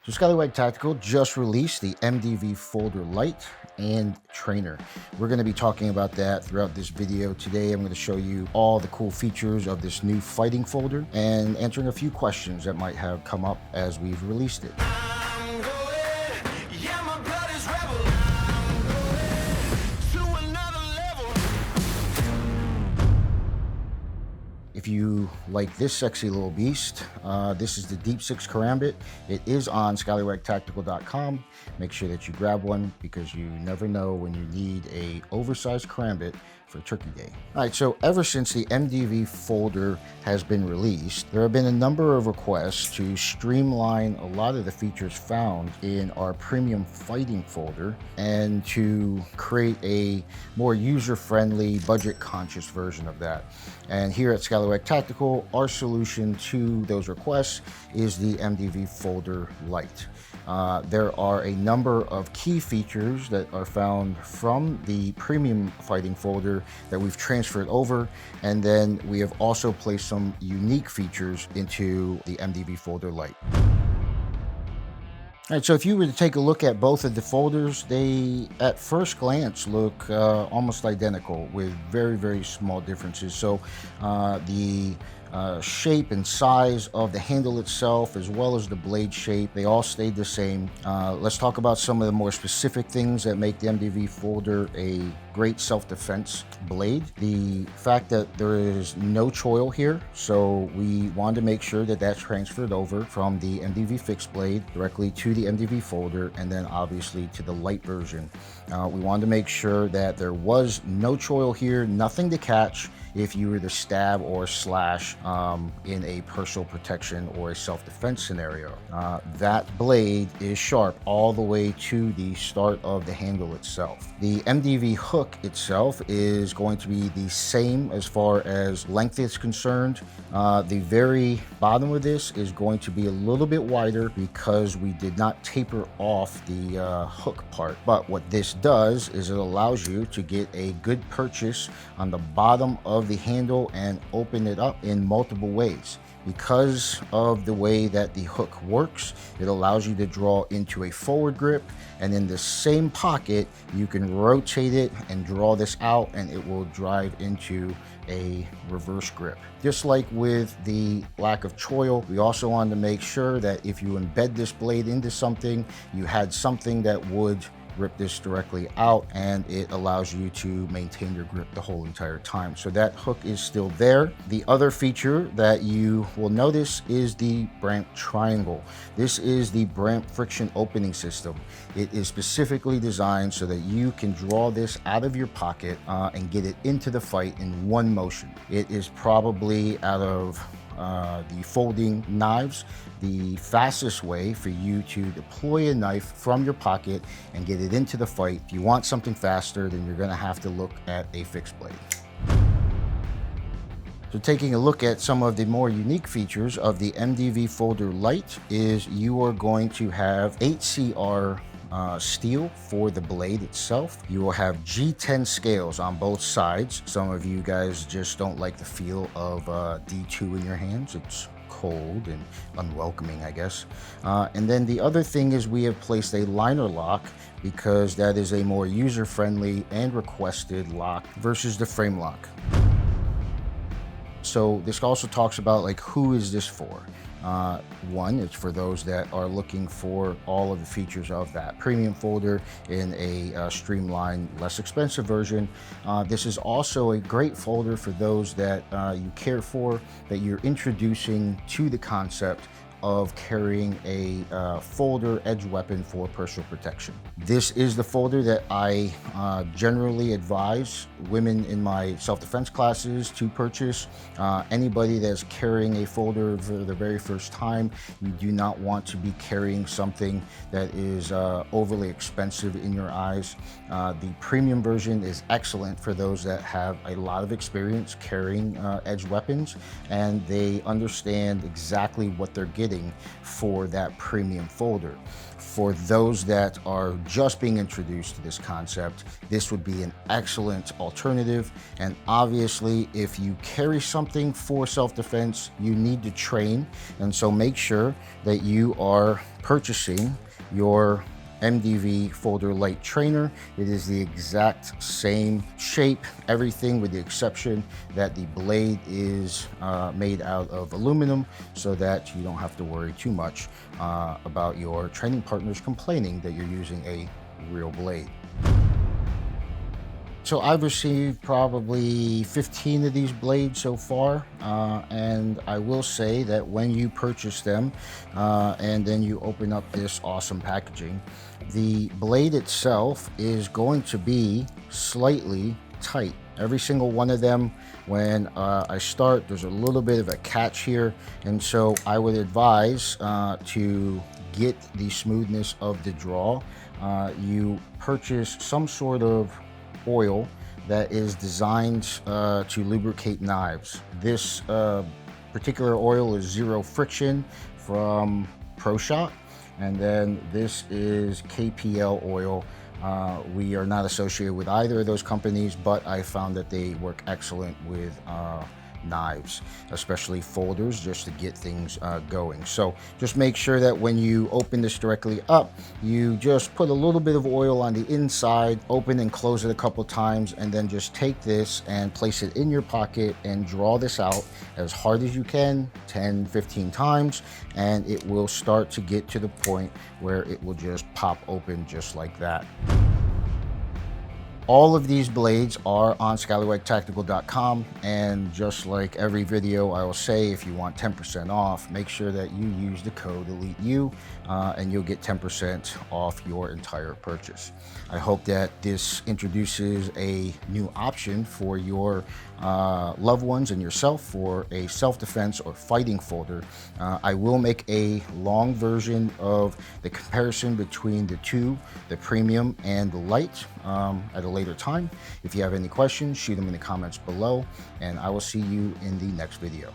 So Skallywag Tactical just released the MDV Folder Lite and Trainer. We're going to be talking about that throughout this video. Today I'm going to show you all the cool features of this new fighting folder and answering a few questions that might have come up as we've released it. If you like this sexy little beast, this is the Deep Six Karambit. It is on skallywagtactical.com. Make sure that you grab one because you never know when you need a oversized karambit for Turkey Day. All right, so ever since the MDV folder has been released, there have been a number of requests to streamline a lot of the features found in our premium fighting folder and to create a more user-friendly, budget-conscious version of that. And here at Skallywag Tactical, our solution to those requests is the MDV Folder Lite. There are a number of key features that are found from the premium fighting folder that we've transferred over, and then we have also placed some unique features into the MDV Folder Lite. All right, so if you were to take a look at both of the folders, they at first glance look almost identical with very, very small differences. So the shape and size of the handle itself, as well as the blade shape, they all stayed the same. Let's talk about some of the more specific things that make the MDV folder a great self-defense blade. The fact that there is no choil here, so we wanted to make sure that that's transferred over from the MDV fixed blade directly to the MDV folder, and then obviously to the light version. We wanted to make sure that there was no choil here, nothing to catch if you were to stab or slash in a personal protection or a self-defense scenario. That blade is sharp all the way to the start of the handle itself. The MDV hook itself is going to be the same as far as length is concerned. The very bottom of this is going to be a little bit wider because we did not taper off the hook part. But what this does is it allows you to get a good purchase on the bottom of the handle and open it up in multiple ways. Because of the way that the hook works, it allows you to draw into a forward grip, and in the same pocket you can rotate it and draw this out and it will drive into a reverse grip. Just like with the lack of choil, we also wanted to make sure that if you embed this blade into something, you had something that would rip this directly out, and it allows you to maintain your grip the whole entire time. So that hook is still there. The other feature that you will notice is the Bramp triangle. This is the Bramp friction opening system. It is specifically designed so that you can draw this out of your pocket and get it into the fight in one motion. It is probably out of the folding knives, the fastest way for you to deploy a knife from your pocket and get it into the fight. If you want something faster, then you're going to have to look at a fixed blade. So taking a look at some of the more unique features of the MDV Folder Lite is you are going to have 8CR steel for the blade itself. You will have G10 scales on both sides. Some of you guys just don't like the feel of D2 in your hands. It's cold and unwelcoming, I guess. And then the other thing is we have placed a liner lock because that is a more user-friendly and requested lock versus the frame lock. So this also talks about like, who is this for? One, it's for those that are looking for all of the features of that premium folder in a streamlined, less expensive version. This is also a great folder for those that you care for, that you're introducing to the concept of carrying a folder edge weapon for personal protection. This is the folder that I generally advise women in my self-defense classes to purchase. Anybody that's carrying a folder for the very first time, you do not want to be carrying something that is overly expensive in your eyes. The premium version is excellent for those that have a lot of experience carrying edge weapons, and they understand exactly what they're getting heading for that premium folder. For those that are just being introduced to this concept, this would be an excellent alternative. And obviously, if you carry something for self-defense, you need to train. And so make sure that you are purchasing your MDV Folder Lite trainer. It is the exact same shape, everything with the exception that the blade is made out of aluminum, so that you don't have to worry too much about your training partners complaining that you're using a real blade. So I've received probably 15 of these blades so far, and I will say that when you purchase them and then you open up this awesome packaging, the blade itself is going to be slightly tight. Every single one of them, when I start, there's a little bit of a catch here, and so I would advise to get the smoothness of the draw, you purchase some sort of oil that is designed to lubricate knives. This particular oil is Zero Friction from ProShot, and then this is KPL oil. We are not associated with either of those companies, but I found that they work excellent with knives, especially folders, just to get things going. So just make sure that when you open this directly up, you just put a little bit of oil on the inside, open and close it a couple times, and then just take this and place it in your pocket and draw this out as hard as you can, 10-15 times, and it will start to get to the point where it will just pop open just like that. All of these blades are on skallywagtactical.com, and just like every video I will say, if you want 10% off, make sure that you use the code ELITEU and you'll get 10% off your entire purchase. I hope that this introduces a new option for your loved ones and yourself for a self-defense or fighting folder. I will make a long version of the comparison between the two, the premium and the light, at a later time. If you have any questions, shoot them in the comments below, and I will see you in the next video.